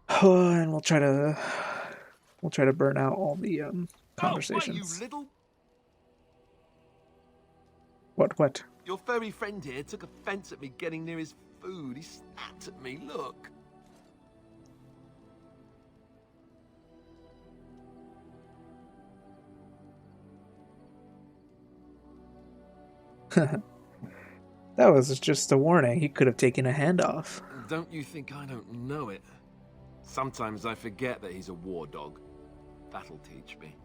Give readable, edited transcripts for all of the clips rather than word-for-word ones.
And we'll try to burn out all the Oh, why, you conversations. little... What? Your furry friend here took offense at me getting near his food. He snapped at me, look. That was just a warning. He could have taken a hand off. Don't you think I don't know it? Sometimes I forget that he's a war dog. That'll teach me.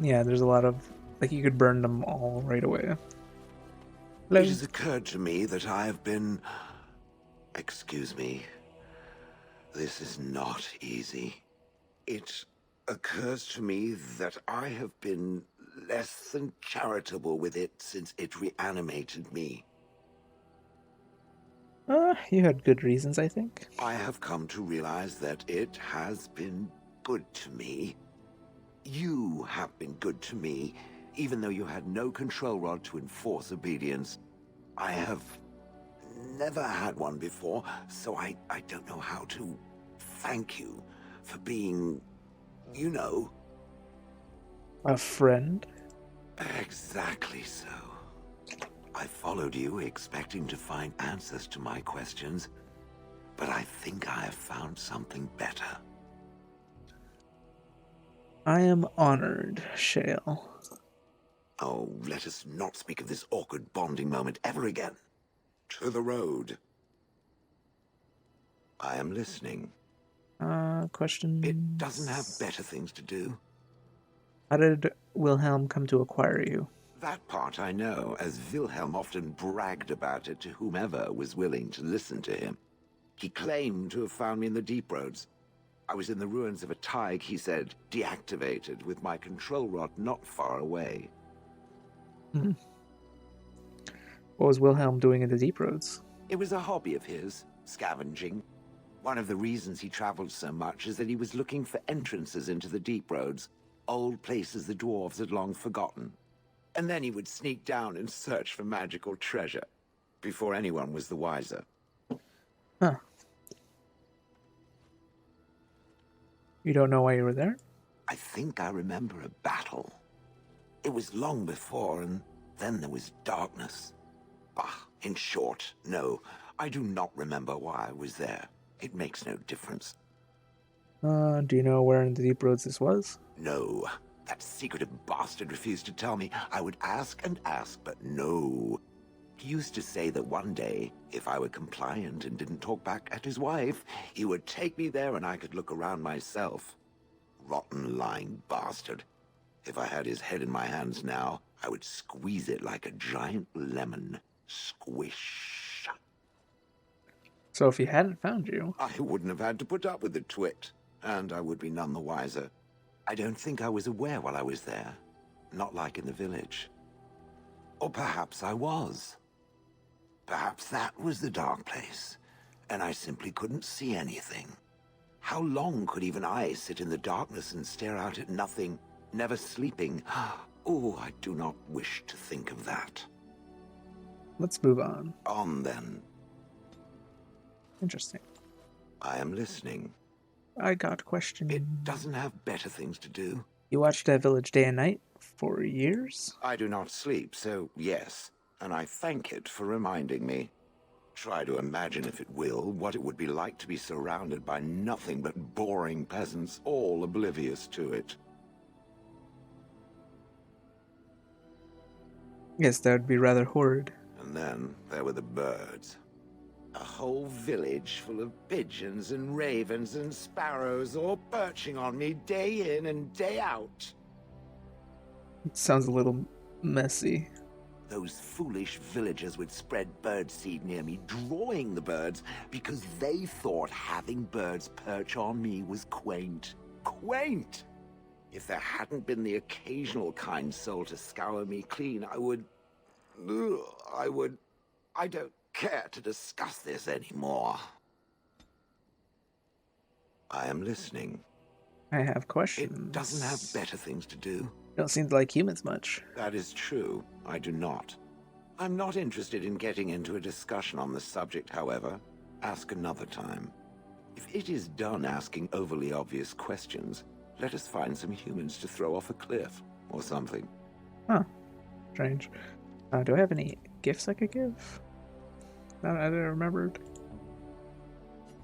Yeah, there's a lot of like you could burn them all right away. It Hello. has occurred to me that I have been... Excuse me. This is not easy. It occurs to me that I have been less than charitable with it since it reanimated me. You had good reasons, I think. I have come to realize that it has been good to me. You have been good to me, even though you had no control rod to enforce obedience. I have never had one before, so I don't know how to thank you for being, you know... A friend? Exactly so. I followed you, expecting to find answers to my questions, but I think I have found something better. I am honored, Shale. Oh, let us not speak of this awkward bonding moment ever again. To the road. I am listening. Question. It doesn't have better things to do. How did Wilhelm come to acquire you? That part I know, as Wilhelm often bragged about it to whomever was willing to listen to him. He claimed to have found me in the deep roads. I was in the ruins of a Tig, he said, deactivated, with my control rod not far away. What was Wilhelm doing in the deep roads? It was a hobby of his, scavenging. One of the reasons he traveled so much is that he was looking for entrances into the deep roads, old places the dwarves had long forgotten. And then he would sneak down and search for magical treasure, before anyone was the wiser. Huh. You don't know why you were there? I think I remember a battle. It was long before, and then there was darkness. Bah, in short, no, I do not remember why I was there. It makes no difference. Do you know where in the deep roads this was? No, that secretive bastard refused to tell me. I would ask and ask, but no. He used to say that one day, if I were compliant and didn't talk back at his wife, he would take me there and I could look around myself. Rotten, lying bastard. If I had his head in my hands now, I would squeeze it like a giant lemon. Squish. So if he hadn't found you... I wouldn't have had to put up with the twit, and I would be none the wiser. I don't think I was aware while I was there. Not like in the village. Or perhaps I was. Perhaps that was the dark place, and I simply couldn't see anything. How long could even I sit in the darkness and stare out at nothing, never sleeping? Oh, I do not wish to think of that. Let's move on. On then. Interesting. I am listening. I got a question. It doesn't have better things to do. You watched that village day and night for years? I do not sleep, so yes, and I thank it for reminding me. Try to imagine, if it will, what it would be like to be surrounded by nothing but boring peasants, all oblivious to it. Yes, that would be rather horrid. And then there were the birds. A whole village full of pigeons and ravens and sparrows all perching on me day in and day out. It sounds a little messy. Those foolish villagers would spread birdseed near me, drawing the birds, because they thought having birds perch on me was quaint. Quaint! If there hadn't been the occasional kind soul to scour me clean, I don't care to discuss this anymore. I am listening. I have questions. It doesn't have better things to do. You don't seem to like humans much. That is true. I do not. I'm not interested in getting into a discussion on the subject, however. Ask another time. If it is done asking overly obvious questions, let us find some humans to throw off a cliff or something. Huh. Strange. Do I have any gifts I could give? No, I didn't remembered.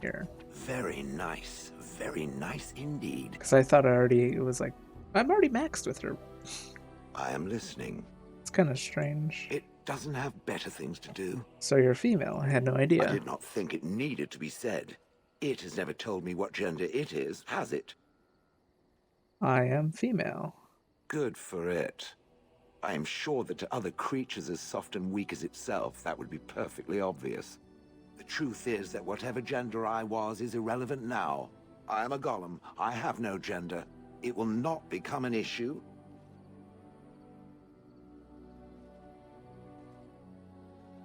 Here. Very nice. Very nice indeed. Because I thought it was like, I'm already maxed with her. I am listening. It's kind of strange. It doesn't have better things to do. So you're a female. I had no idea. I did not think it needed to be said. It has never told me what gender it is, has it? I am female. Good for it. I am sure that to other creatures as soft and weak as itself, that would be perfectly obvious. The truth is that whatever gender I was is irrelevant now. I am a golem. I have no gender. It will not become an issue.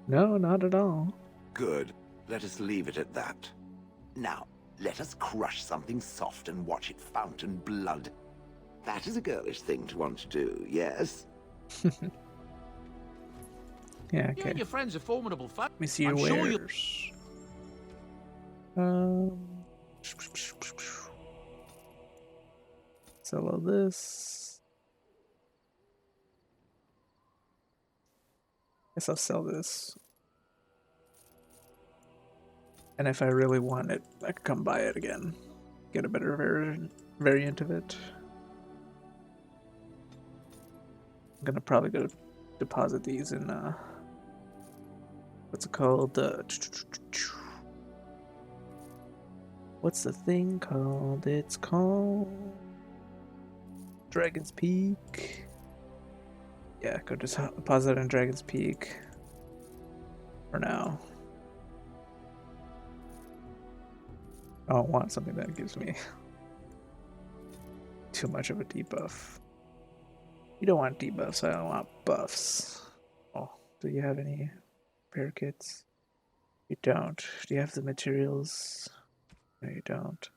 No, not at all. Good. Let us leave it at that. Now, let us crush something soft and watch it fountain blood. That is a girlish thing to want to do, yes? Yeah, You okay. and your friends are formidable folk. Let me see your I'm sure you- wares. Sell all this. Guess I'll sell this. And if I really want it, I could come buy it again. Get a better variant of it. I'm gonna probably go deposit these in what's it called? What's the thing called? It's called Dragon's Peak. Yeah, go just deposit in Dragon's Peak for now. I don't want something that gives me too much of a debuff. You don't want debuffs, I don't want buffs. Oh, do you have any repair kits? You don't. Do you have the materials? No, you don't.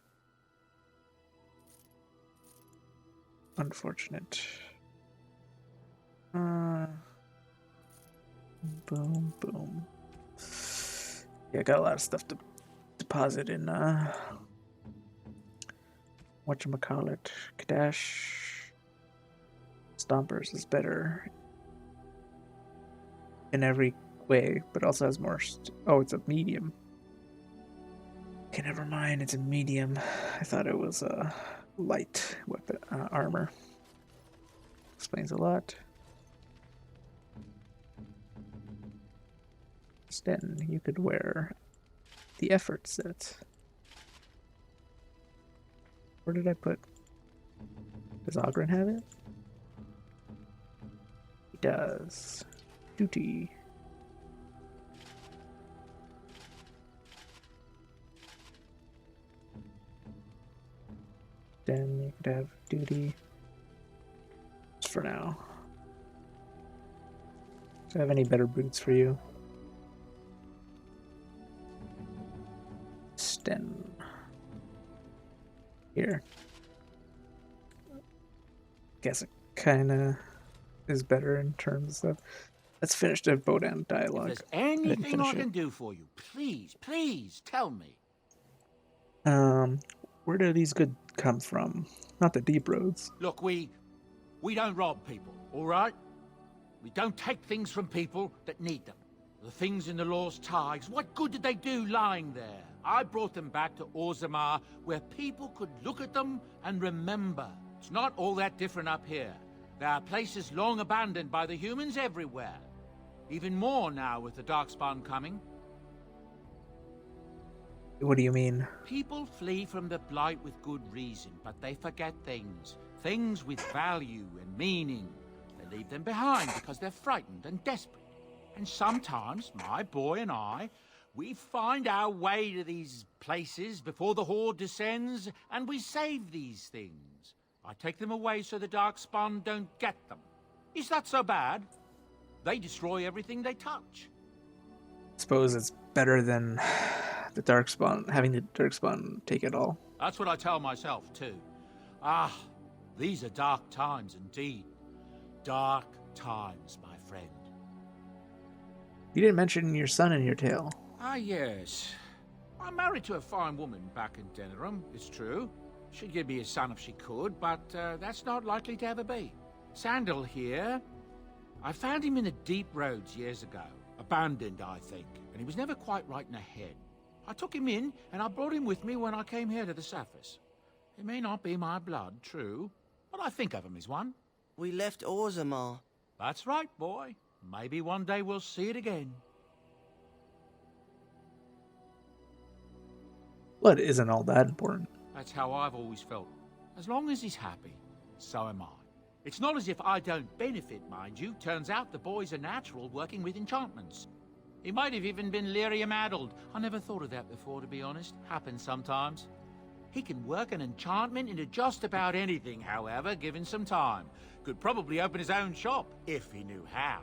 Unfortunate. Boom, boom. Yeah, I got a lot of stuff to deposit in, whatchamacallit, Kadash. Stompers is better in every way, but also has more. Oh, it's a medium. Okay, never mind. It's a medium. I thought it was a light weapon armor. Explains a lot. Then you could wear the effort set. Where did I put? Does Ogren have it? He does. Duty. Then you could have duty. Just for now. Do I have any better boots for you? Sten. Here. Guess it kinda is better in terms of. Let's finish the Bodan dialogue. If there's anything finish I it. can do for you, please tell me. Where do these goods come from? Not the deep roads. Look, we don't rob people, all right? We don't take things from people that need them. The things in the Lost Tigers, what good did they do lying there? I brought them back to Orzammar, where people could look at them and remember. It's not all that different up here. There are places long abandoned by the humans everywhere. Even more now with the Darkspawn coming. What do you mean? People flee from the Blight with good reason, but they forget things. Things with value and meaning. They leave them behind because they're frightened and desperate. And sometimes, my boy and I, we find our way to these places before the Horde descends, and we save these things. I take them away so the Darkspawn don't get them. Is that so bad? They destroy everything they touch. Suppose it's better than the Darkspawn, having the Darkspawn take it all. That's what I tell myself, too. Ah, these are dark times indeed. Dark times, my friend. You didn't mention your son in your tale. Ah, yes. I'm married to a fine woman back in Denerim, it's true. She'd give me a son if she could, but that's not likely to ever be. Sandal here. I found him in the deep roads years ago. Abandoned, I think, and he was never quite right in the head. I took him in, and I brought him with me when I came here to the surface. He may not be my blood, true, but I think of him as one. We left Orzammar. That's right, boy. Maybe one day we'll see it again. Blood isn't all that important. That's how I've always felt. As long as he's happy, so am I. It's not as if I don't benefit, mind you. Turns out the boy's a natural working with enchantments. He might have even been lyrium-addled. I never thought of that before, to be honest. Happens sometimes. He can work an enchantment into just about anything, however, given some time. Could probably open his own shop, if he knew how.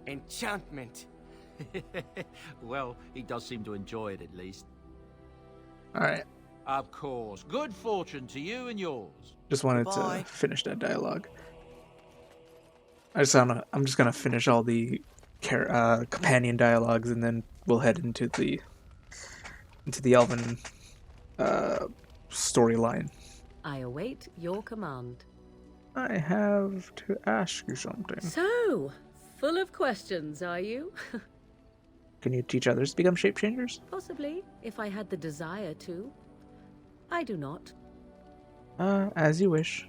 Enchantment. Well, he does seem to enjoy it, at least. Alright, Of course. Good fortune to you and yours. just wanted Bye. to finish that dialogue. I'm just gonna finish all the companion dialogues, and then we'll head into the Elven storyline. I await your command. I have to ask you something. So, full of questions, are you? Can you teach others to become shape changers? Possibly, if I had the desire to. I do not. As you wish.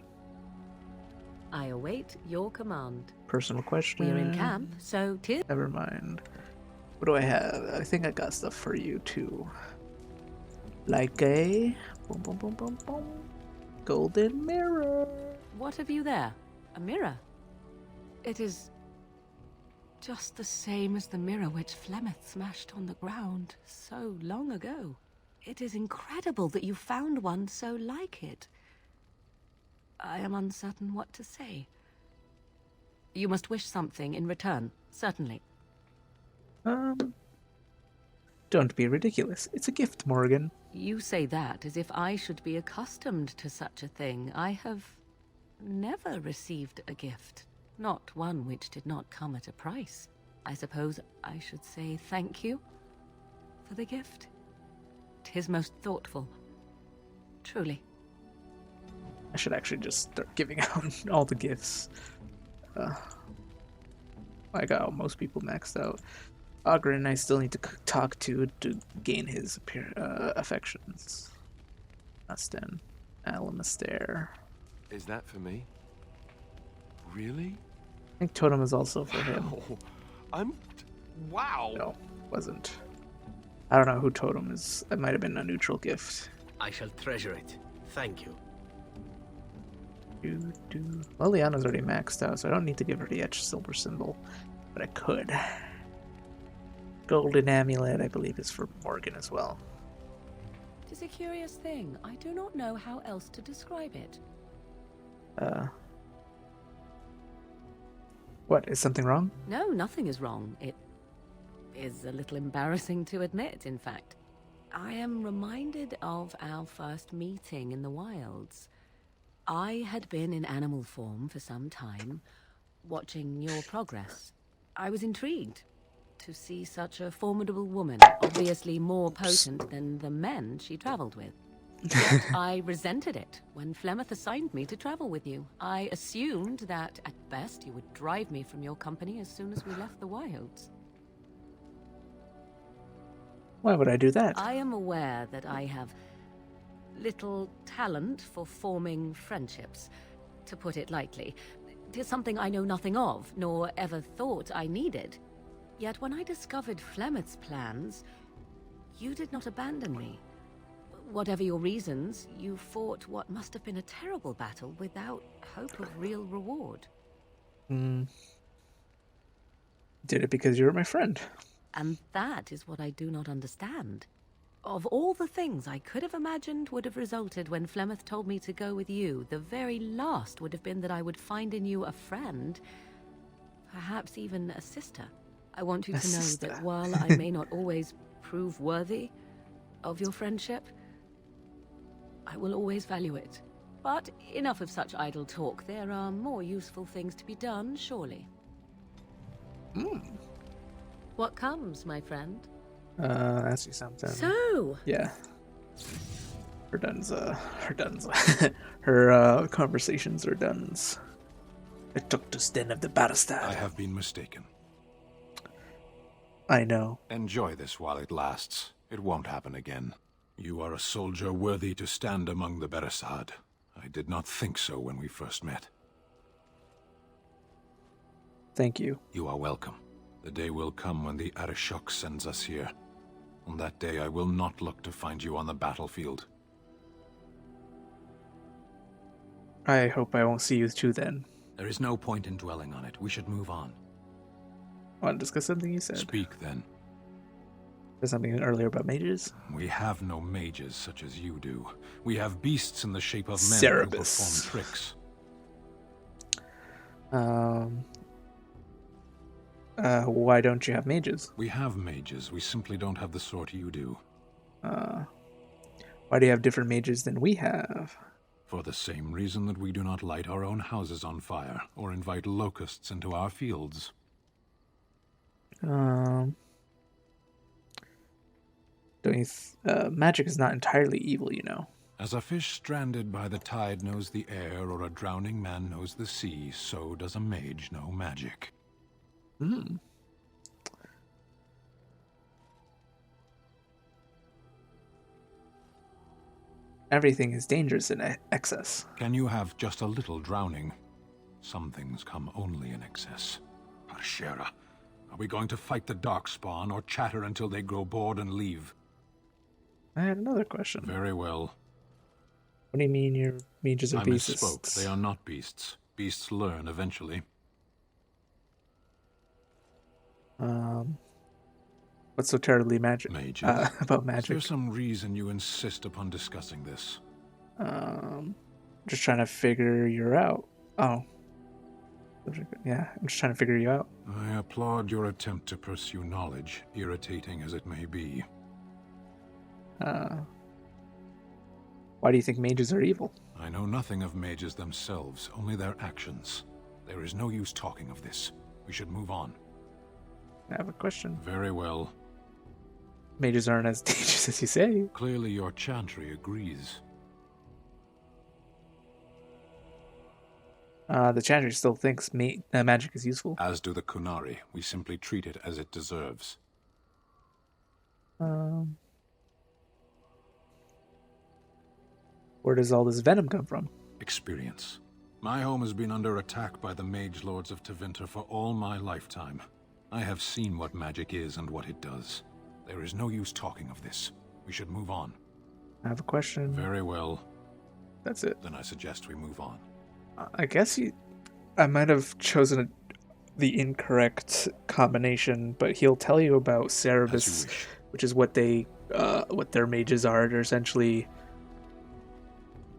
I await your command. Personal question. We're in camp, so Never mind. What do I have? I think I got stuff for you too. Like a boom, boom, boom, boom, boom. Golden mirror. what have you there? A mirror? It is just the same as the mirror which Flemeth smashed on the ground so long ago. It is incredible that you found one so like it. I am uncertain what to say. You must wish something in return, certainly. Don't be ridiculous. It's a gift, Morgan. You say that as if I should be accustomed to such a thing. I have never received a gift, not one which did not come at a price. I suppose I should say thank you for the gift. 'Tis most thoughtful. Truly. I should actually just start giving out all the gifts. Like how most people maxed out. Ogren, I still need to talk to gain his affections. Aston, Alamaster. Is that for me? Really? I think Totem is also for him. Wow. No, wasn't. I don't know who Totem is. That might have been a neutral gift. I shall treasure it. Thank you. Well, Liana's already maxed out, so I don't need to give her the etched silver symbol. But I could. Golden amulet, I believe, is for Morgan as well. Tis a curious thing. I do not know how else to describe it. What, is something wrong? No, nothing is wrong. It is a little embarrassing to admit, in fact. I am reminded of our first meeting in the wilds. I had been in animal form for some time, watching your progress. I was intrigued to see such a formidable woman, obviously more potent than the men she traveled with. Yet I resented it when Flemeth assigned me to travel with you. I assumed that, at best, you would drive me from your company as soon as we left the wilds. Why would I do that? I am aware that I have little talent for forming friendships, to put it lightly. 'Tis something I know nothing of, nor ever thought I needed. Yet when I discovered Flemeth's plans, you did not abandon me. Whatever your reasons, you fought what must have been a terrible battle without hope of real reward. Did it because you were my friend. And that is what I do not understand. Of all the things I could have imagined would have resulted when Flemeth told me to go with you, the very last would have been that I would find in you a friend, perhaps even a sister. I want you to know that while I may not always prove worthy of your friendship, I will always value it. But enough of such idle talk. There are more useful things to be done, surely. What comes, my friend? Ask you something. So, Yeah. Her conversations are done. I took to den of the Barristad. I have been mistaken. I know. Enjoy this while it lasts. It won't happen again. You are a soldier worthy to stand among the Barristad. I did not think so when we first met. Thank you. You are welcome. The day will come when the Arishok sends us here. On that day, I will not look to find you on the battlefield. I hope I won't see you too then. There is no point in dwelling on it. We should move on. Want to discuss something you said? Speak, then. There's something earlier about mages? We have no mages such as you do. We have beasts in the shape of men Cerebus. who perform tricks. Why don't you have mages? We have mages. We simply don't have the sort you do. Why do you have different mages than we have? For the same reason that we do not light our own houses on fire, or invite locusts into our fields. Don't you magic is not entirely evil, you know. As a fish stranded by the tide knows the air, or a drowning man knows the sea, so does a mage know magic. Everything is dangerous in excess. Can you have just a little drowning? Some things come only in excess. Parshera, are we going to fight the Darkspawn, or chatter until they grow bored and leave? I had another question. Very well. What do you mean your mages are I beasts? misspoke. They are not beasts. Beasts learn eventually. What's so terribly magic? Mages? About Is magic? there some reason you insist upon discussing this? Just trying to figure you out. Oh. Yeah, I'm just trying to figure you out. I applaud your attempt to pursue knowledge, irritating as it may be. Why do you think mages are evil? I know nothing of mages themselves, only their actions. There is no use talking of this. We should move on. I have a question. Very well. Mages aren't as dangerous as you say. Clearly your chantry agrees. The Chantry still thinks magic is useful. As do the Kunari. We simply treat it as it deserves. Where does all this venom come from? Experience. My home has been under attack by the mage lords of Tevinter for all my lifetime. I have seen what magic is and what it does. There is no use talking of this. We should move on. I have a question. Very well. That's it. Then I suggest we move on. I guess I might have chosen the incorrect combination, but he'll tell you about As you Cerebus, wish. which is what their mages are. They're essentially,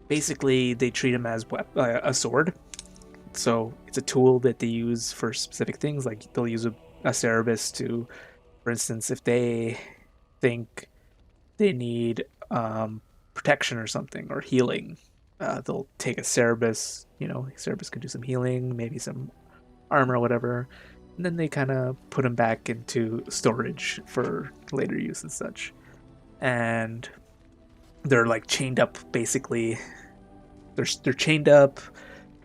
basically, they treat them as a sword. So it's a tool that they use for specific things. Like they'll use a Cerebus to, for instance, if they think they need protection or something or healing, they'll take a Cerebus. Cerebus can do some healing, maybe some armor or whatever, and then they kind of put them back into storage for later use and such. And they're like chained up, basically. They're chained up.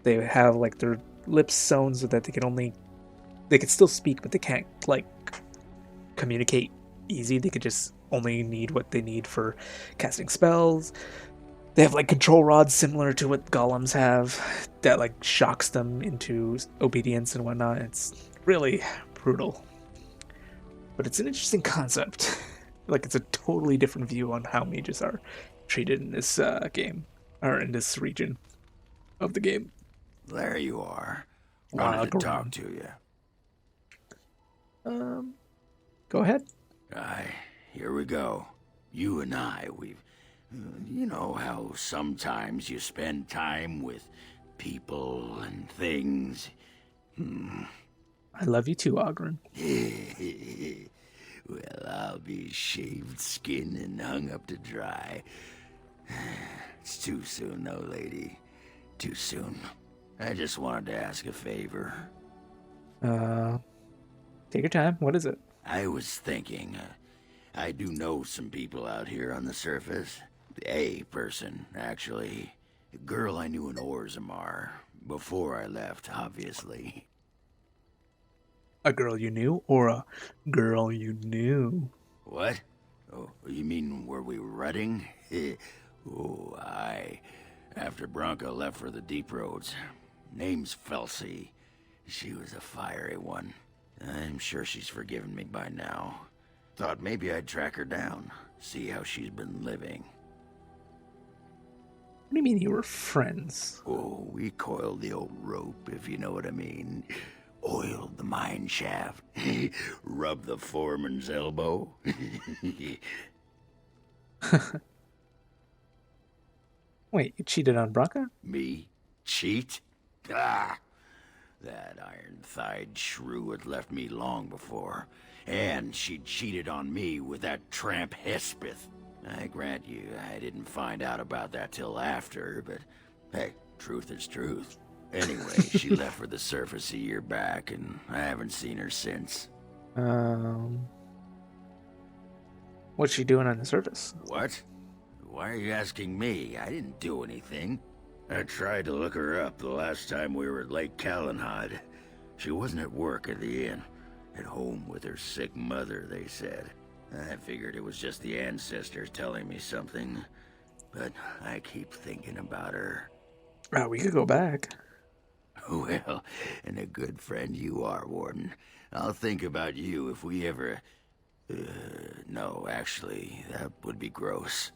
They have like their lips sewn so that they can still speak, but they can't like communicate easy. They could just only need what they need for casting spells. They have like control rods similar to what golems have that like shocks them into obedience and whatnot. It's really brutal, but it's an interesting concept. Like it's a totally different view on how mages are treated in this game, or in this region of the game. There you are. Wanted to talk to you. Go ahead. Here we go. You and I, you know how sometimes you spend time with people and things. I love you too, Ogren. Well, I'll be shaved skin and hung up to dry. It's too soon, though, lady. Too soon. I just wanted to ask a favor. Take your time. What is it? I was thinking, I do know some people out here on the surface. A person, actually. A girl I knew in Orzammar. Before I left, obviously. A girl you knew, or a girl you knew? What? Oh, you mean were we rutting? Oh, aye. After Bronca left for the deep roads. Name's Felsi. She was a fiery one. I'm sure she's forgiven me by now. Thought maybe I'd track her down, see how she's been living. What do you mean you were friends? Oh, we coiled the old rope, if you know what I mean. Oiled the mine shaft. Rubbed the foreman's elbow. Wait, you cheated on Bronca? Me? Cheat? Ah! That iron-thighed shrew had left me long before. And she'd cheated on me with that tramp Hespeth. I grant you, I didn't find out about that till after, but hey, truth is truth. Anyway, she left for the surface a year back, and I haven't seen her since. What's she doing on the surface? What? Why are you asking me? I didn't do anything. I tried to look her up the last time we were at Lake Callanhad. She wasn't at work at the inn. At home with her sick mother, they said. I figured it was just the ancestors telling me something. But I keep thinking about her. Oh, we could go back. Well, and a good friend you are, Warden. I'll think about you if we ever... no, actually, that would be gross.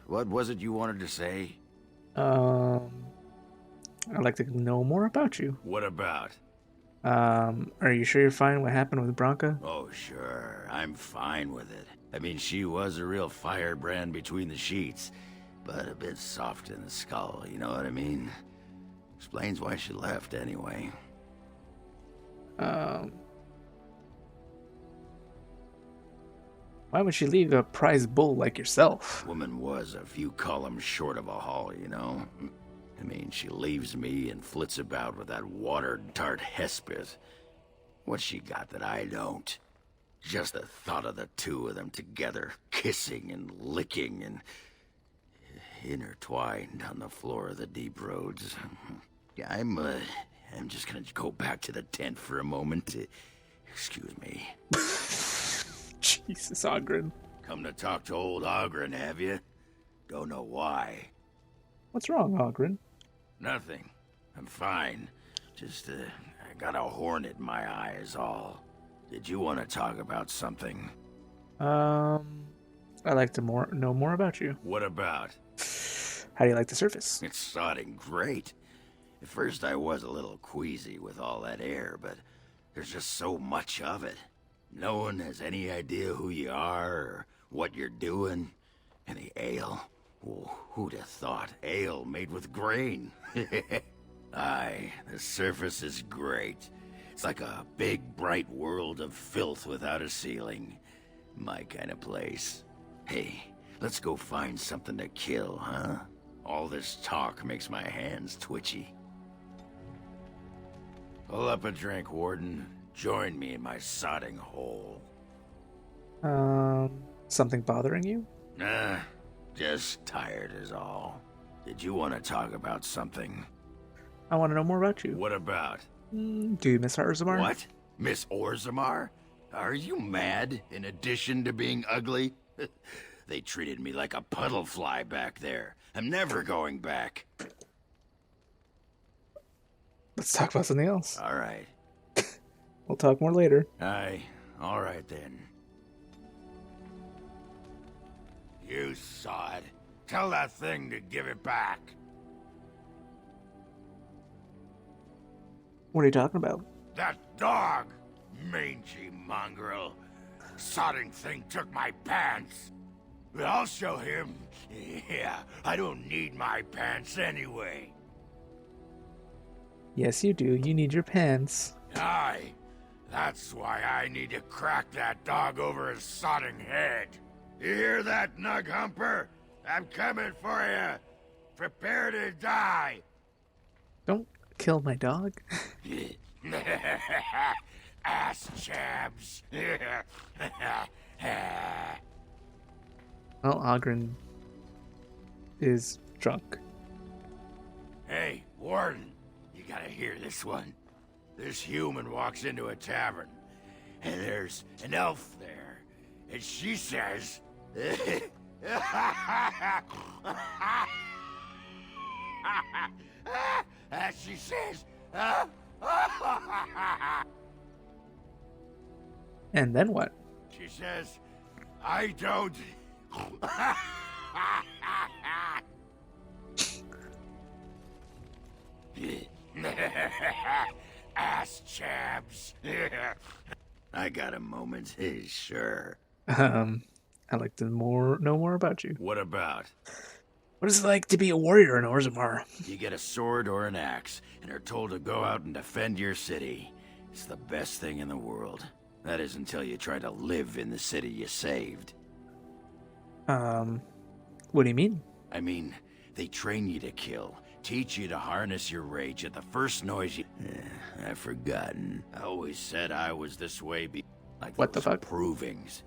What was it you wanted to say? I'd like to know more about you. What about? Are you sure you're fine what happened with Bronca? Oh, sure. I'm fine with it. I mean, she was a real firebrand between the sheets, but a bit soft in the skull, you know what I mean? Explains why she left, anyway. Why would she leave a prize bull like yourself? Woman was a few columns short of a haul, you know? I mean, she leaves me and flits about with that water-dart Hespeth. What's she got that I don't? Just the thought of the two of them together, kissing and licking and intertwined on the floor of the deep roads. Yeah, I'm just gonna go back to the tent for a moment. Excuse me. Jesus, Ogren. Come to talk to old Ogren, have you? Don't know why. What's wrong, Ogren? Nothing. I'm fine. Just, I got a hornet in my eye is all. Did you want to talk about something? I'd like to know more about you. What about? How do you like the surface? It's sodding great. At first I was a little queasy with all that air, but there's just so much of it. No one has any idea who you are or what you're doing. And the ale. Oh, who'd have thought? Ale made with grain. Aye, the surface is great. It's like a big, bright world of filth without a ceiling. My kind of place. Hey, let's go find something to kill, huh? All this talk makes my hands twitchy. Pull up a drink, Warden. Join me in my sodding hole. Something bothering you? Nah, just tired is all. Did you want to talk about something? I want to know more about you. What about? Do you miss Orzammar? What? Miss Orzammar? Are you mad, in addition to being ugly? They treated me like a puddle fly back there. I'm never going back. Let's talk about something else. All right. We'll talk more later. Aye, all right then. You sod. Tell that thing to give it back. What are you talking about? That dog! Mangy mongrel. Sodding thing took my pants. I'll show him. Yeah, I don't need my pants anyway. Yes, you do. You need your pants. Aye. That's why I need to crack that dog over his sodding head. You hear that, Nug Humper? I'm coming for you. Prepare to die. Don't kill my dog. Ass chabs. Well, Ogren is drunk. Hey, Warden, you gotta hear this one. This human walks into a tavern, and there's an elf there, and she says... she says... And then what? She says, I don't... Ass chaps. I got a moment, sure. I'd like to know more about you. What about? What is it like to be a warrior in Orzammar? You get a sword or an axe, and are told to go out and defend your city. It's the best thing in the world. That is until you try to live in the city you saved. What do you mean? I mean, they train you to kill, teach you to harness your rage at the first noise you... I've forgotten. I always said I was this way like what the fuck? Provings.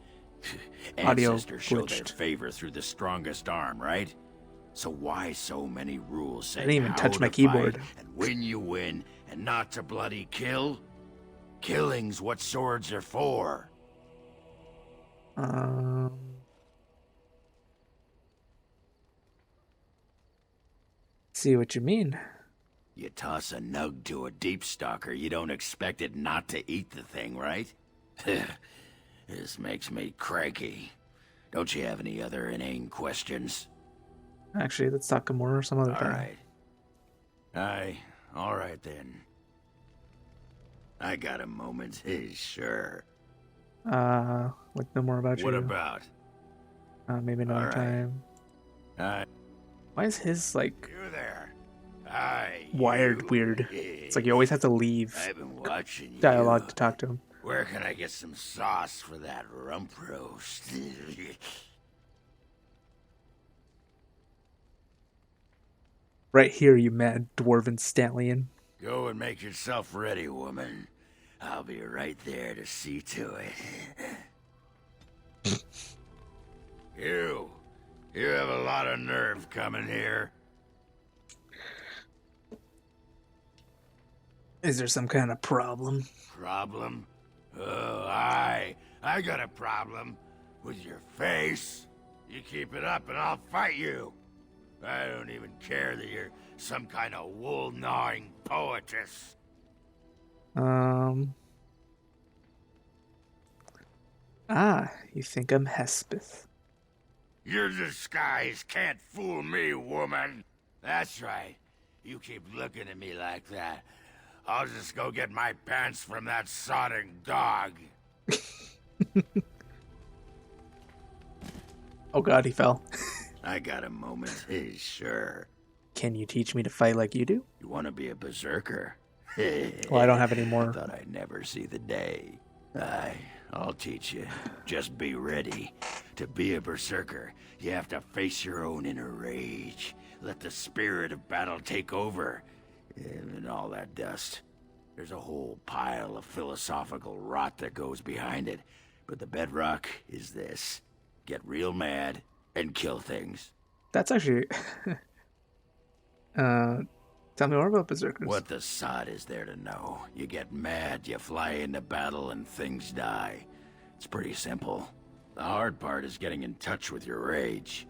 Audio Ancestors show their glitched. favor through the strongest arm, right? So why so many rules say I didn't even how touch my to keyboard. fight and when you win and not to bloody kill? Killing's what swords are for. See what you mean. You toss a nug to a deep stalker, you don't expect it not to eat the thing, right? This makes me cranky. Don't you have any other inane questions? Actually, let's talk more some other time. All right then. I got a moment, sure. With no more about you. What about? Maybe another All time. right. Why is his, like, You there. wired weird? It's like you always have to leave I've been watching you. dialogue to talk to him. Where can I get some sauce for that rump roast? Right here, you mad dwarven stallion. Go and make yourself ready, woman. I'll be right there to see to it. You have a lot of nerve coming here. Is there some kind of problem? Problem? Oh, I got a problem with your face. You keep it up and I'll fight you. I don't even care that you're some kind of wool-gnawing poetess. You think I'm Hespeth. Your disguise can't fool me, woman. That's right. You keep looking at me like that, I'll just go get my pants from that sodding dog. Oh god, he fell. I got a moment, sure. Can you teach me to fight like you do? You want to be a berserker? Well, I don't have any more. Thought I'd never see the day. I'll teach you. Just be ready. To be a berserker, you have to face your own inner rage. Let the spirit of battle take over. And all that dust. There's a whole pile of philosophical rot that goes behind it. But the bedrock is this. Get real mad and kill things. That's actually... tell me more about berserkers. What the sod is there to know? You get mad, you fly into battle, and things die. It's pretty simple. The hard part is getting in touch with your rage.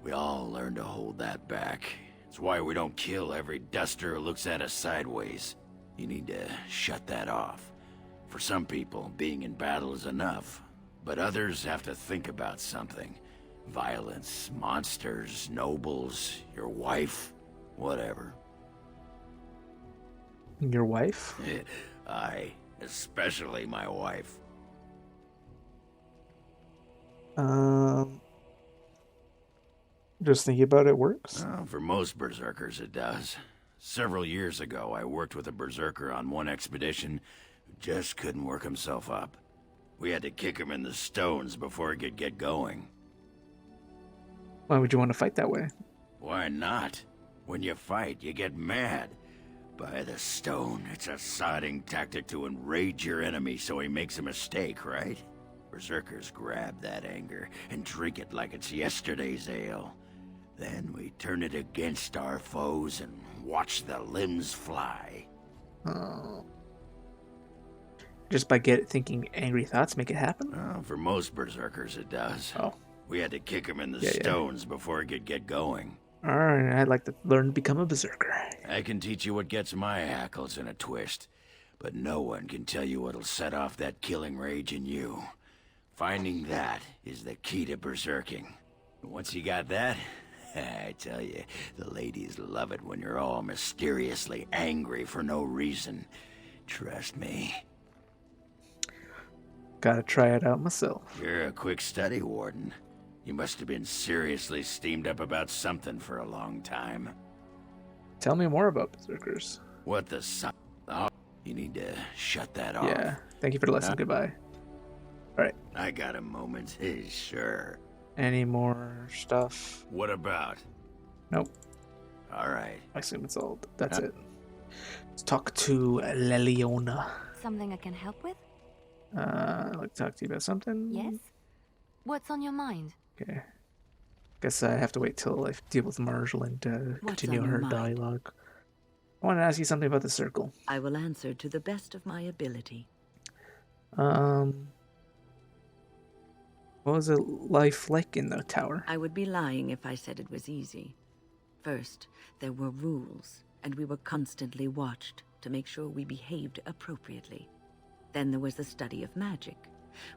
We all learn to hold that back. It's why we don't kill every duster who looks at us sideways. You need to shut that off. For some people, being in battle is enough. But others have to think about something. Violence, monsters, nobles, your wife, whatever. Your wife? Especially my wife. Just thinking about it works? Well, for most berserkers it does. Several years ago, I worked with a berserker on one expedition who just couldn't work himself up. We had to kick him in the stones before he could get going. Why would you want to fight that way? Why not? When you fight, you get mad. By the stone, it's a sodding tactic to enrage your enemy so he makes a mistake, right? Berserkers grab that anger and drink it like it's yesterday's ale. Then we turn it against our foes and watch the limbs fly. Oh. Just by thinking angry thoughts make it happen? Well, for most Berserkers it does. Oh. We had to kick him in the Yeah. stones before he could get going. Alright, I'd like to learn to become a berserker. I can teach you what gets my hackles in a twist, but no one can tell you what'll set off that killing rage in you. Finding that is the key to berserking. Once you got that, I tell you, the ladies love it when you're all mysteriously angry for no reason. Trust me. Gotta try it out myself. You're a quick study, Warden. You must have been seriously steamed up about something for a long time. Tell me more about berserkers. What the su- Oh, you need to shut that off. Yeah. Thank you for the lesson. Goodbye. Alright. I got a moment. Sure. Any more stuff? What about? Nope. All right. I assume it's all. That's it. Let's talk to Leliona. Something I can help with? I'd like to talk to you about something. Yes? What's on your mind? Okay. Guess I have to wait till I deal with Marjolaine to continue on your her mind? dialogue. I want to ask you something about the circle. I will answer to the best of my ability. What was it life like in the tower? I would be lying if I said it was easy. First, there were rules, and we were constantly watched to make sure we behaved appropriately. Then there was the study of magic.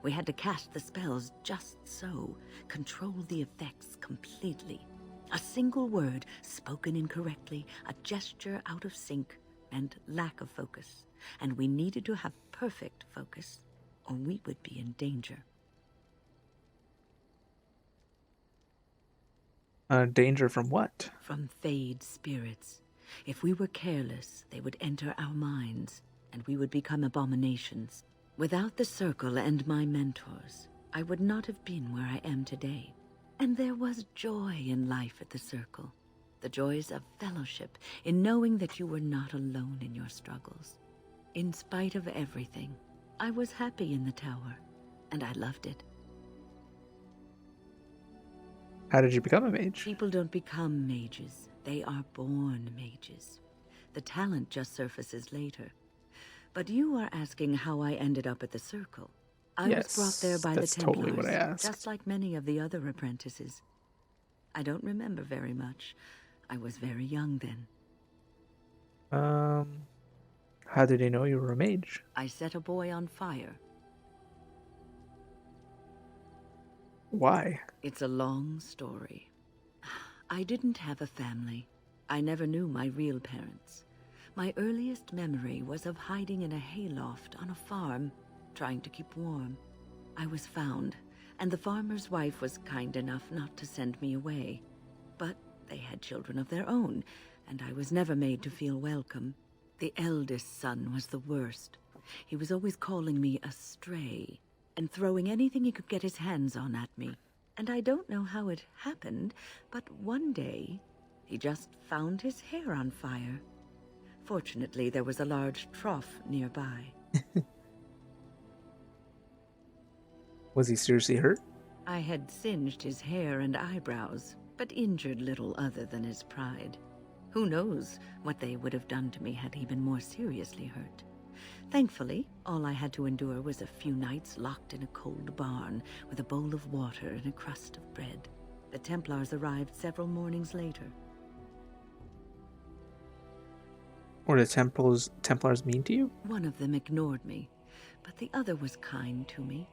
We had to cast the spells just so, control the effects completely. A single word spoken incorrectly, a gesture out of sync, and lack of focus. And we needed to have perfect focus, or we would be in danger. Danger from what? From Fade spirits. If we were careless, they would enter our minds, and we would become abominations. Without the Circle and my mentors, I would not have been where I am today. And there was joy in life at the Circle. The joys of fellowship, in knowing that you were not alone in your struggles. In spite of everything, I was happy in the tower, and I loved it. How did you become a mage? People don't become mages. They are born mages. The talent just surfaces later. But you are asking how I ended up at the Circle. I was brought there by the Templars, totally what I asked. just like many of the other apprentices. I don't remember very much. I was very young then. How did they know you were a mage? I set a boy on fire. Why? It's a long story. I didn't have a family. I never knew my real parents. My earliest memory was of hiding in a hayloft on a farm, trying to keep warm. I was found, and the farmer's wife was kind enough not to send me away. But they had children of their own, and I was never made to feel welcome. The eldest son was the worst. He was always calling me a stray, and throwing anything he could get his hands on at me. And I don't know how it happened, but one day, he just found his hair on fire. Fortunately, there was a large trough nearby. Was he seriously hurt? I had singed his hair and eyebrows, but injured little other than his pride. Who knows what they would have done to me had he been more seriously hurt. Thankfully, all I had to endure was a few nights locked in a cold barn with a bowl of water and a crust of bread. The Templars arrived several mornings later. Were the Templars mean to you? One of them ignored me, but the other was kind to me.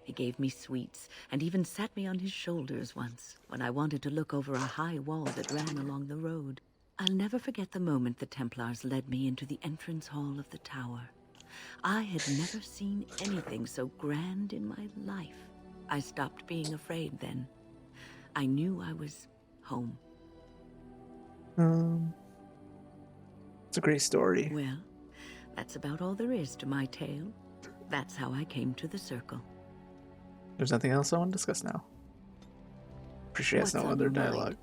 He gave me sweets and even sat me on his shoulders once when I wanted to look over a high wall that ran along the road. I'll never forget the moment the Templars led me into the entrance hall of the tower. I had never seen anything so grand in my life. I stopped being afraid then. I knew I was home. It's a great story. Well, that's about all there is to my tale. That's how I came to the Circle. There's nothing else I want to discuss now. Appreciate it's What's no on other your mind? dialogue.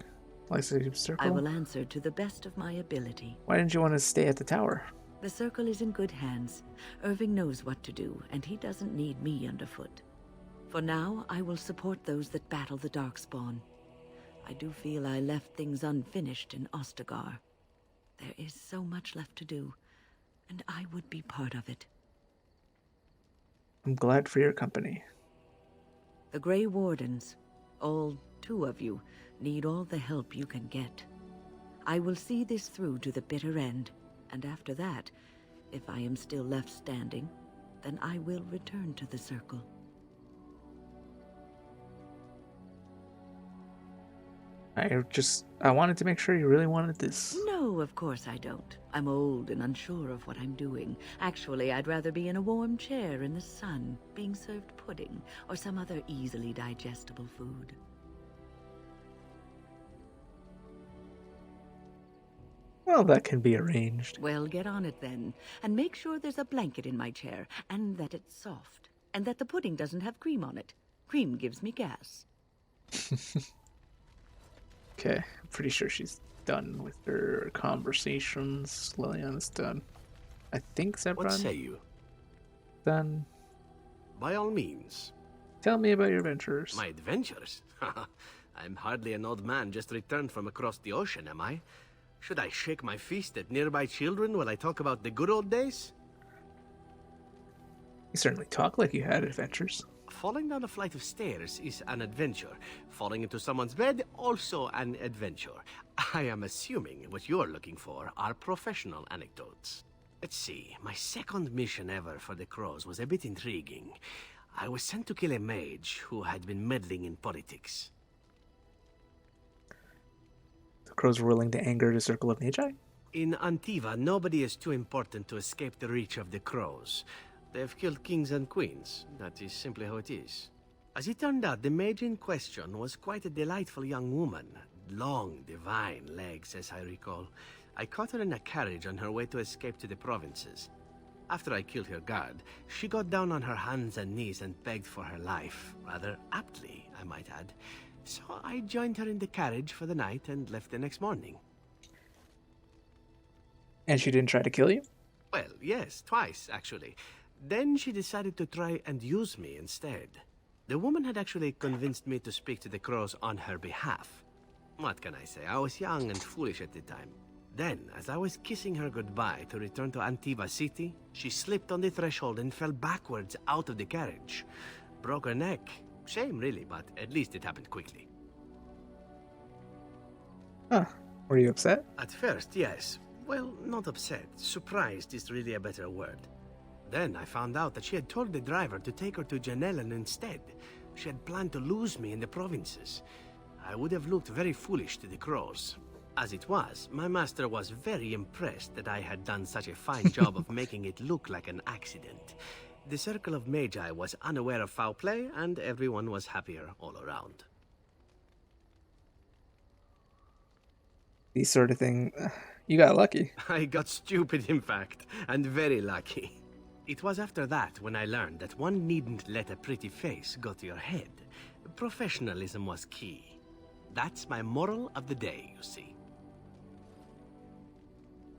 Like the circle. I will answer to the best of my ability. Why didn't you want to stay at the tower? The Circle is in good hands. Irving knows what to do, and he doesn't need me underfoot. For now, I will support those that battle the Darkspawn. I do feel I left things unfinished in Ostagar. There is so much left to do, and I would be part of it. I'm glad for your company. The Grey Wardens, all 2 of you, need all the help you can get. I will see this through to the bitter end, and after that, if I am still left standing, then I will return to the Circle. I wanted to make sure you really wanted this. No, of course I don't. I'm old and unsure of what I'm doing. Actually, I'd rather be in a warm chair in the sun, being served pudding, or some other easily digestible food. Well, that can be arranged. Well, get on it then, and make sure there's a blanket in my chair, and that it's soft, and that the pudding doesn't have cream on it. Cream gives me gas. Okay, I'm pretty sure she's done with her conversations. Liliana's done. I think Zebron What say you? done. By all means. Tell me about your adventures. My adventures? I'm hardly an old man just returned from across the ocean, am I? Should I shake my fist at nearby children while I talk about the good old days? You certainly talk like you had adventures. Falling down a flight of stairs is an adventure. Falling into someone's bed, also an adventure. I am assuming what you're looking for are professional anecdotes. Let's see, my second mission ever for the Crows was a bit intriguing. I was sent to kill a mage who had been meddling in politics. The Crows were willing to anger the Circle of Magi? In Antiva, nobody is too important to escape the reach of the Crows. They've killed kings and queens. That is simply how it is. As it turned out, the mage in question was quite a delightful young woman. Long, divine legs, as I recall. I caught her in a carriage on her way to escape to the provinces. After I killed her guard, she got down on her hands and knees and begged for her life. Rather aptly, I might add. So I joined her in the carriage for the night and left the next morning. And she didn't try to kill you? Well, yes, twice, actually. Then she decided to try and use me instead. The woman had actually convinced me to speak to the Crows on her behalf. What can I say? I was young and foolish at the time. Then, as I was kissing her goodbye to return to Antiva City, she slipped on the threshold and fell backwards out of the carriage. Broke her neck. Shame, really, but at least it happened quickly. Huh. Were you upset? At first, yes. Well, not upset. Surprised is really a better word. Then I found out that she had told the driver to take her to Janellen instead. She had planned to lose me in the provinces. I would have looked very foolish to the Crows. As it was, my master was very impressed that I had done such a fine job of making it look like an accident. The Circle of Magi was unaware of foul play, and everyone was happier all around. These sort of thing, you got lucky. I got stupid, in fact, and very lucky. It was after that when I learned that one needn't let a pretty face go to your head. Professionalism was key. That's my moral of the day, you see.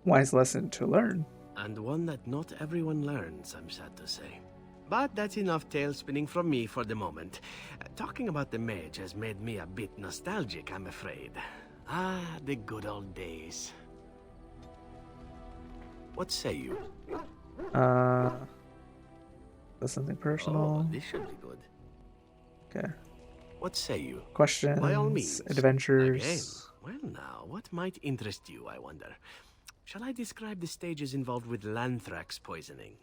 Wise lesson to learn. And one that not everyone learns, I'm sad to say. But that's enough tale spinning from me for the moment. Talking about the mage has made me a bit nostalgic, I'm afraid. Ah, the good old days. What say you? That's something personal. Oh, this should be good. Okay. What say you? Questions, By all means. adventures. Again. Well now, what might interest you, I wonder? Shall I describe the stages involved with Lanthrax poisoning?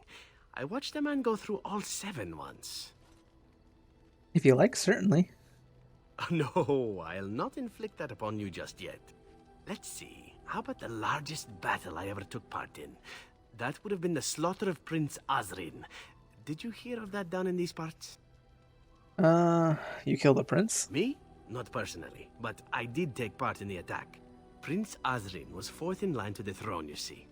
I watched a man go through all 7 once. If you like, certainly. No, I'll not inflict that upon you just yet. Let's see, how about the largest battle I ever took part in? That would have been the slaughter of Prince Azrin. Did you hear of that down in these parts? You killed a prince? Me? Not personally, but I did take part in the attack. Prince Azrin was 4th in line to the throne, you see.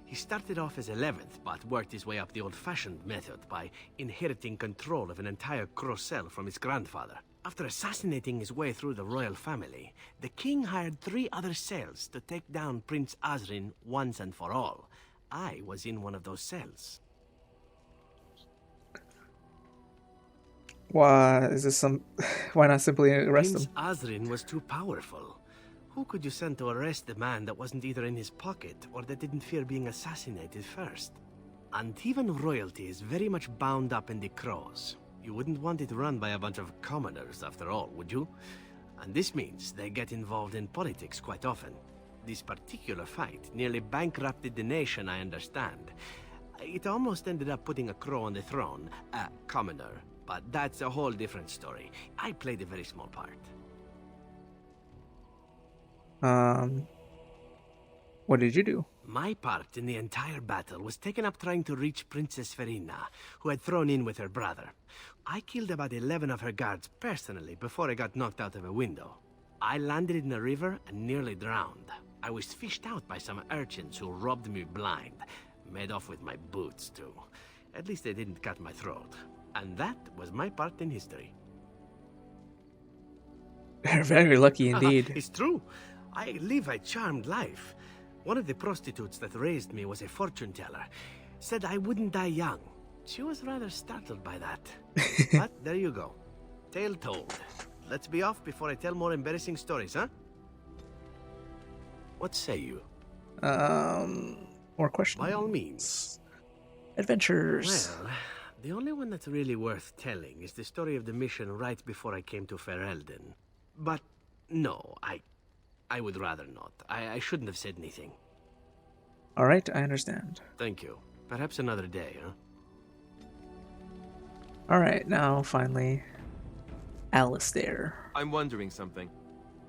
He started off as 11th, but worked his way up the old-fashioned method by inheriting control of an entire Crocel from his grandfather. After assassinating his way through the royal family, the king hired 3 other cells to take down Prince Azrin once and for all. I was in one of those cells. Why is this some? Why not simply arrest Prince him? Azrin was too powerful. Who could you send to arrest the man that wasn't either in his pocket or that didn't fear being assassinated first? Antivan royalty is very much bound up in the Crows. You wouldn't want it run by a bunch of commoners, after all, would you? And this means they get involved in politics quite often. This particular fight nearly bankrupted the nation, I understand. It almost ended up putting a Crow on the throne, a commoner. But that's a whole different story. I played a very small part. What did you do? My part in the entire battle was taken up trying to reach Princess Verina, who had thrown in with her brother. I killed about 11 of her guards personally before I got knocked out of a window. I landed in the river and nearly drowned. I was fished out by some urchins who robbed me blind. Made off with my boots, too. At least they didn't cut my throat. And that was my part in history. You're very lucky indeed. It's true. I live a charmed life. One of the prostitutes that raised me was a fortune teller. Said I wouldn't die young. She was rather startled by that. But there you go. Tale told. Let's be off before I tell more embarrassing stories, huh? What say you? More questions. By all means. Adventures. Well, the only one that's really worth telling is the story of the mission right before I came to Ferelden. But no, I would rather not. I shouldn't have said anything. All right, I understand. Thank you. Perhaps another day, huh? All right, now finally, Alistair. I'm wondering something.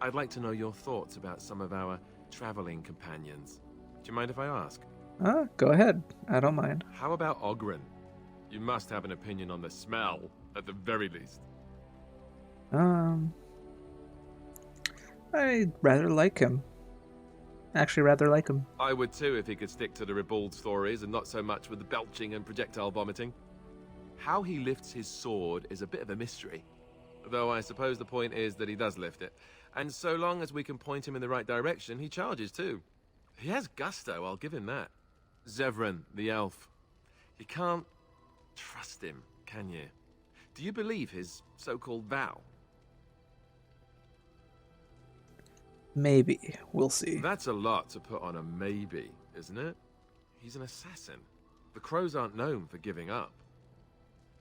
I'd like to know your thoughts about some of our traveling companions. Do you mind if I ask? Go ahead. I don't mind. How about Ogren? You must have an opinion on the smell, at the very least. I'd rather like him. Actually, rather like him. I would too if he could stick to the ribald stories and not so much with the belching and projectile vomiting. How he lifts his sword is a bit of a mystery. Though I suppose the point is that he does lift it. And so long as we can point him in the right direction, he charges too. He has gusto, I'll give him that. Zevran, the elf. You can't trust him, can you? Do you believe his so-called vow? Maybe. We'll see. That's a lot to put on a maybe, isn't it? He's an assassin. The crows aren't known for giving up.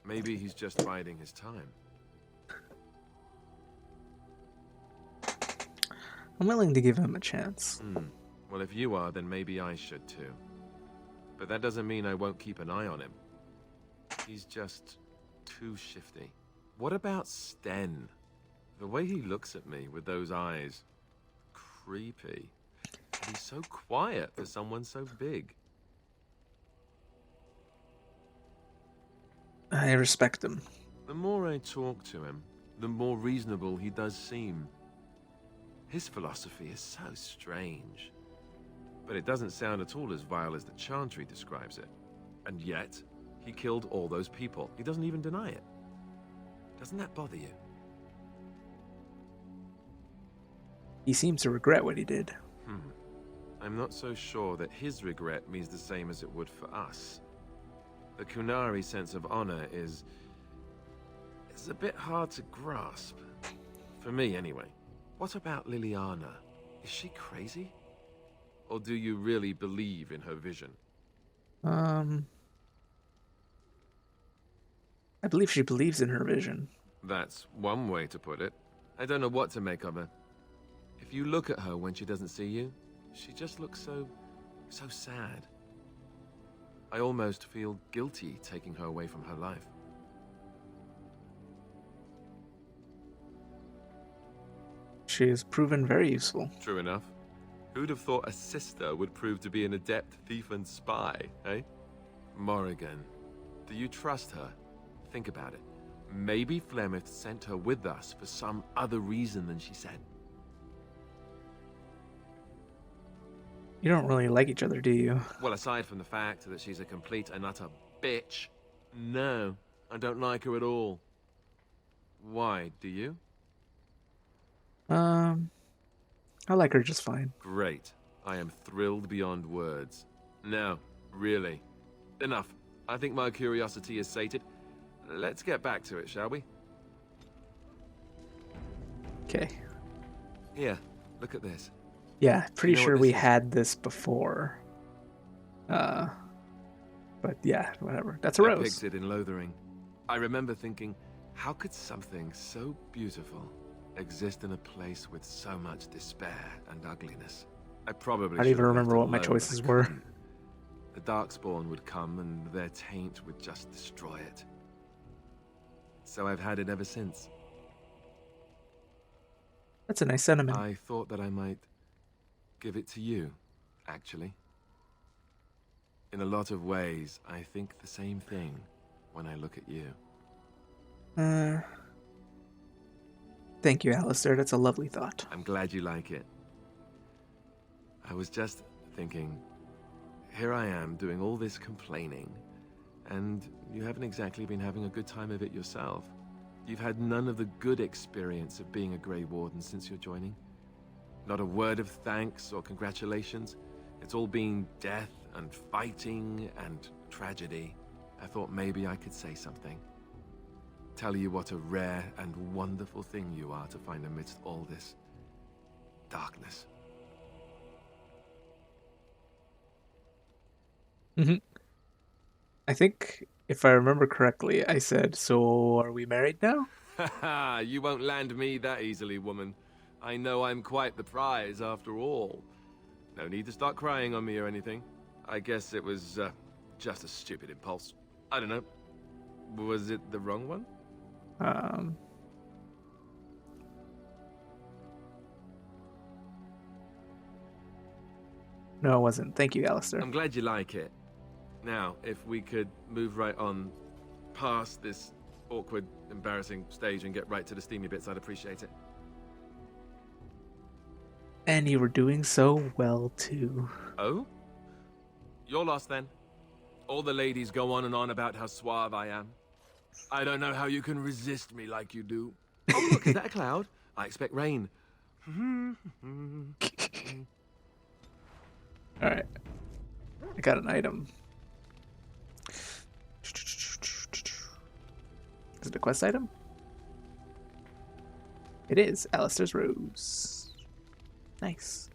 Maybe he's just biding his time. I'm willing to give him a chance. Well, if you are, then maybe I should too. But that doesn't mean I won't keep an eye on him. He's just too shifty. What about Sten? The way he looks at me with those eyes. Creepy. He's so quiet for someone so big. I respect him. The more I talk to him, the more reasonable he does seem. His philosophy is so strange. But it doesn't sound at all as vile as the Chantry describes it. And yet, he killed all those people. He doesn't even deny it. Doesn't that bother you? He seems to regret what he did. I'm not so sure that his regret means the same as it would for us. The Kunari sense of honor is a bit hard to grasp. For me, anyway. What about Liliana? Is she crazy? Or do you really believe in her vision? I believe she believes in her vision. That's one way to put it. I don't know what to make of her. If you look at her when she doesn't see you, she just looks so sad. I almost feel guilty taking her away from her life. She has proven very useful. True enough. Who'd have thought a sister would prove to be an adept thief and spy, eh? Morrigan, do you trust her? Think about it. Maybe Flemeth sent her with us for some other reason than she said. You don't really like each other, do you? Well, aside from the fact that she's a complete and utter bitch, no, I don't like her at all. Why, do you? I like her just fine. Great. I am thrilled beyond words. Now, really. Enough. I think my curiosity is sated. Let's get back to it, shall we? Okay. Here, look at this. Yeah, pretty know what sure this we is? had this before. But yeah, whatever. That's a I rose. picked it in Lothering. I remember thinking, how could something so beautiful exist in a place with so much despair and ugliness? I probably I don't should even have left remember it what my alone, choices but I were. couldn't. The Darkspawn would come and their taint would just destroy it. So I've had it ever since. That's a nice sentiment. I thought that I might give it to you, actually. In a lot of ways, I think the same thing when I look at you. Thank you, Alistair. That's a lovely thought. I'm glad you like it. I was just thinking, here I am doing all this complaining, and you haven't exactly been having a good time of it yourself. You've had none of the good experience of being a Grey Warden since your joining. Not a word of thanks or congratulations. It's all been death and fighting and tragedy. I thought maybe I could say something. Tell you what a rare and wonderful thing you are to find amidst all this darkness. I think, if I remember correctly, I said, so are we married now? Haha, you won't land me that easily, woman. I know I'm quite the prize after all. No need to start crying on me or anything. I guess it was just a stupid impulse. I don't know. Was it the wrong one? No, it wasn't. Thank you, Alistair. I'm glad you like it. Now, if we could move right on past this awkward, embarrassing stage and get right to the steamy bits, I'd appreciate it. And you were doing so well, too. Oh? You're lost then. All the ladies go on and on about how suave I am. I don't know how you can resist me like you do. Oh, look, is that a cloud? I expect rain. Alright. I got an item. Is it a quest item? It is. Alistair's Rose. Nice.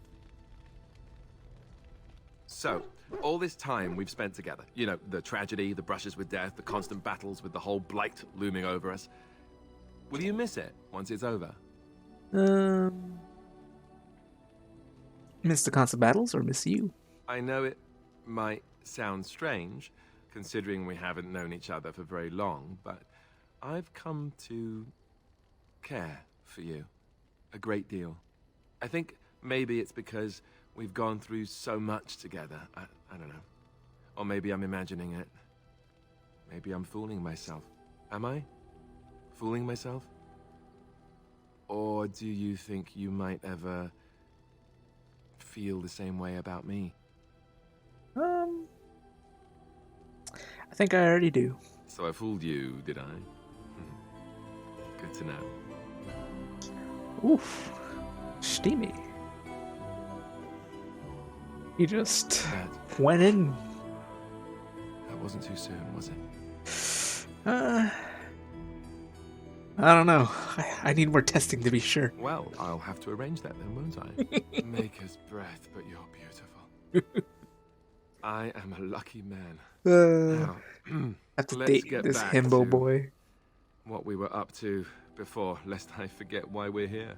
So, all this time we've spent together, you know, the tragedy, the brushes with death, the constant battles with the whole blight looming over us. Will you miss it once it's over? Miss the constant battles or miss you? I know it might sound strange, considering we haven't known each other for very long, but I've come to care for you a great deal. I think maybe it's because we've gone through so much together. I don't know. Or maybe I'm imagining it. Maybe I'm fooling myself. Am I? Fooling myself? Or do you think you might ever feel the same way about me? I think I already do. So I fooled you, did I? Good to know. Oof. Steamy. He just went in. That wasn't too soon, was it? I don't know. I need more testing to be sure. Well, I'll have to arrange that then, won't I? Maker's breath, but you're beautiful. I am a lucky man. Now, have to let's date get this back himbo to boy. what we were up to before, lest I forget why we're here.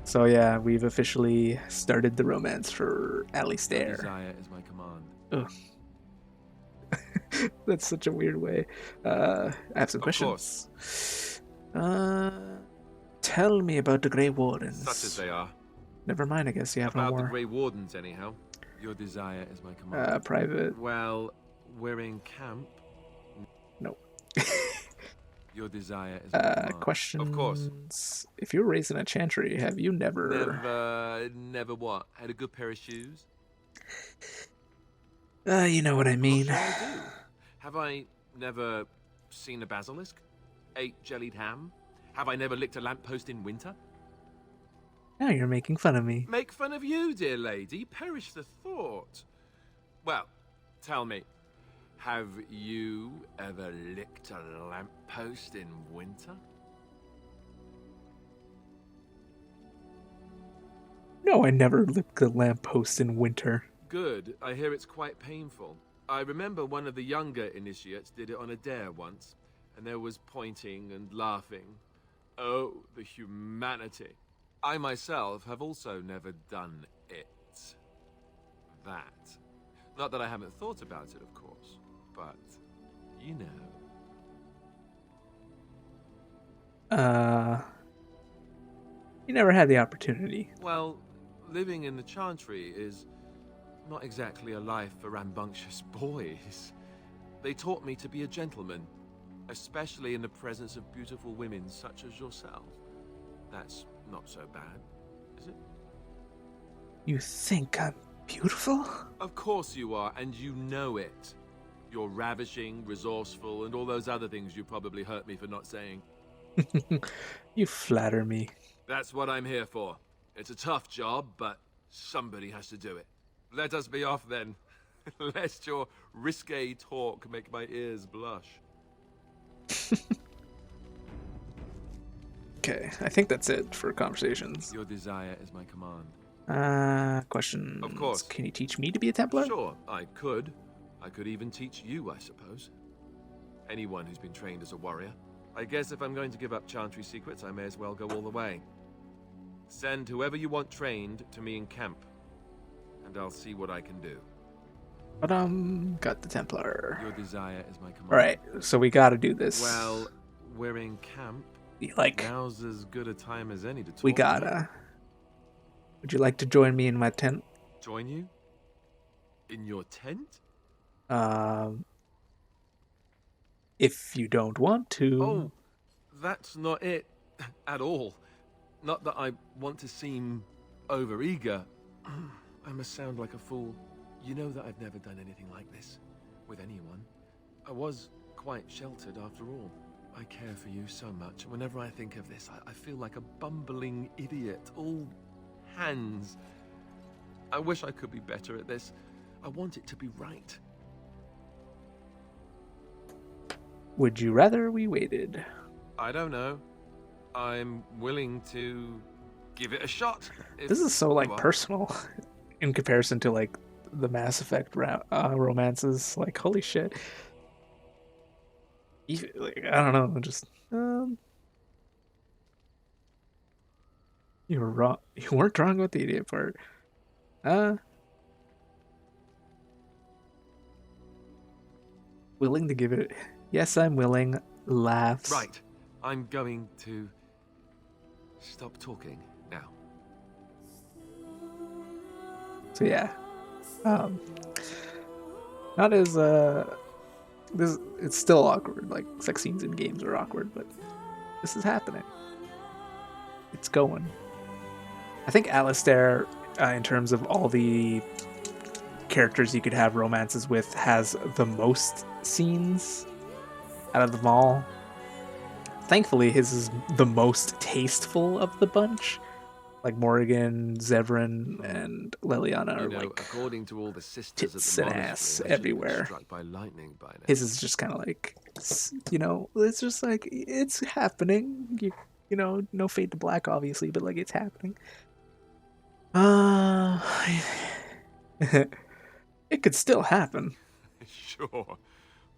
So yeah, we've officially started the romance for Your Alistair. desire is my command. Ugh. That's such a weird way. I have some Of questions. Tell me about the Grey Wardens. Such as they are. Never mind, I guess you have About no the more. Grey Wardens, anyhow. Your desire is my command. Private. Well, we're in camp. No. Your desire is my command. Questions. Of course. If you were raised in a chantry, have you never... Never what? Had a good pair of shoes? You know what I mean. What shall I do? Have I never seen a basilisk? Ate jellied ham? Have I never licked a lamppost in winter? Now you're making fun of me. Make fun of you, dear lady. Perish the thought. Well, tell me, have you ever licked a lamppost in winter? know I never licked a lamppost in winter. Good. I hear it's quite painful. I remember one of the younger initiates did it on a dare once, and there was pointing and laughing. Oh, the humanity. I myself have also never done it. That. Not that I haven't thought about it, of course, but you know. You never had the opportunity. Well, living in the Chantry is not exactly a life for rambunctious boys. They taught me to be a gentleman, especially in the presence of beautiful women such as yourself. That's not so bad, is it? You think I'm beautiful? Of course you are, and you know it. You're ravishing, resourceful, and all those other things you probably hurt me for not saying. You flatter me. That's what I'm here for. It's a tough job, but somebody has to do it. Let us be off then, lest your risque talk make my ears blush. Okay, I think that's it for conversations. Your desire is my command. Questions. Of course. Can you teach me to be a Templar? Sure, I could. I could even teach you, I suppose. Anyone who's been trained as a warrior. I guess if I'm going to give up Chantry secrets, I may as well go all the way. Send whoever you want trained to me in camp, and I'll see what I can do. But got the Templar. Your desire is my command. Alright, so we gotta do this. Well, we're in camp. Like, Now's as good a time as any to talk. we gotta. Would you like to join me in my tent? Join you? In your tent? If you don't want to. Oh, that's not it at all. Not that I want to seem overeager. I must sound like a fool. You know that I've never done anything like this with anyone. I was quite sheltered after all. I care for you so much. Whenever I think of this, I feel like a bumbling idiot. All hands. I wish I could be better at this. I want it to be right. Would you rather we waited? I don't know. I'm willing to give it a shot. This is so, like, you are. personal in comparison to, like, the Mass Effect romances. Like, holy shit. Like, I don't know, just... You were wrong. You weren't wrong with the idiot part. Willing to give it... Yes, I'm willing. Laughs. Right. I'm going to stop talking now. So yeah. Not as this it's still awkward. Like, sex scenes in games are awkward, but this is happening. It's going. I think Alistair, in terms of all the characters you could have romances with, has the most scenes out of them all. Thankfully, his is the most tasteful of the bunch. Like, Morrigan, Zevran, and Liliana are, like, according to all the sisters tits at the and monastery, ass I should have been everywhere. struck by lightning by now. His is just kind of like, you know, it's just like, it's happening. You know, no Fade to Black, obviously, but, like, it's happening. It could still happen. Sure.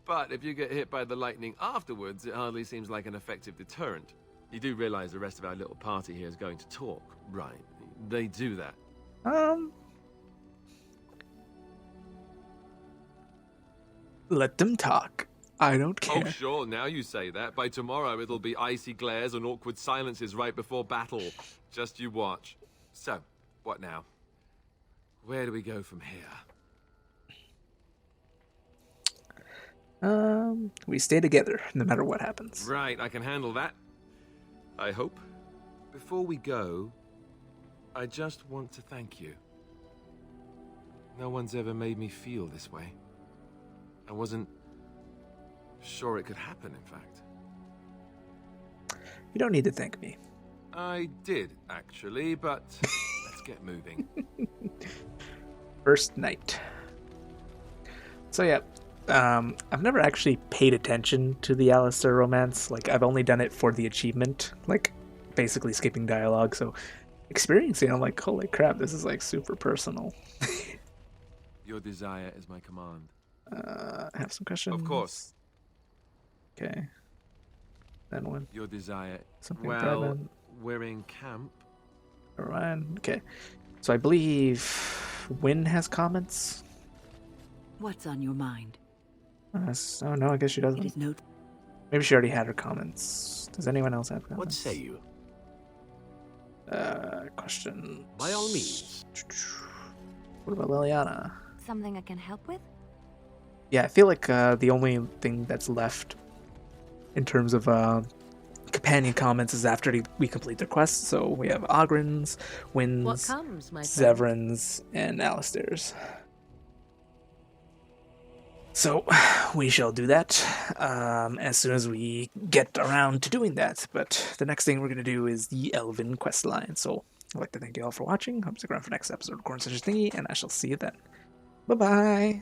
But if you get hit by the lightning afterwards, it hardly seems like an effective deterrent. You do realize the rest of our little party here is going to talk, right? They do that. Let them talk. I don't care. Oh, sure, now you say that. By tomorrow, it'll be icy glares and awkward silences right before battle. Just you watch. So, what now? Where do we go from here? We stay together, no matter what happens. Right, I can handle that. I hope. Before we go, I just want to thank you. No one's ever made me feel this way. I wasn't sure it could happen, in fact. You don't need to thank me. I did, actually, but let's get moving. First night. So yeah, I've never actually paid attention to the Alistair romance. Like, I've only done it for the achievement, like basically skipping dialogue. So experiencing. I'm like, holy crap, this is like super personal. Your desire is my command. I have some questions. Of course. Okay. Then one. Your desire. Something Well, private. we're in camp. Alright. Okay. So I believe Wynn has comments. What's on your mind? Oh no, I guess she It doesn't. is no. Maybe she already had her comments. Does anyone else have comments? What say you? Question. By all means. What about Liliana? Something I can help with? Yeah, I feel like the only thing that's left in terms of companion comments is after we complete the quest. So we have Ogren's, Wynn's, What comes, my friend? Severin's, and Alistair's. So we shall do that as soon as we get around to doing that. But the next thing we're going to do is the Elven quest line. So I'd like to thank you all for watching. Hope you stick around for the next episode of Corn Such a Thingy, and I shall see you then. Bye-bye.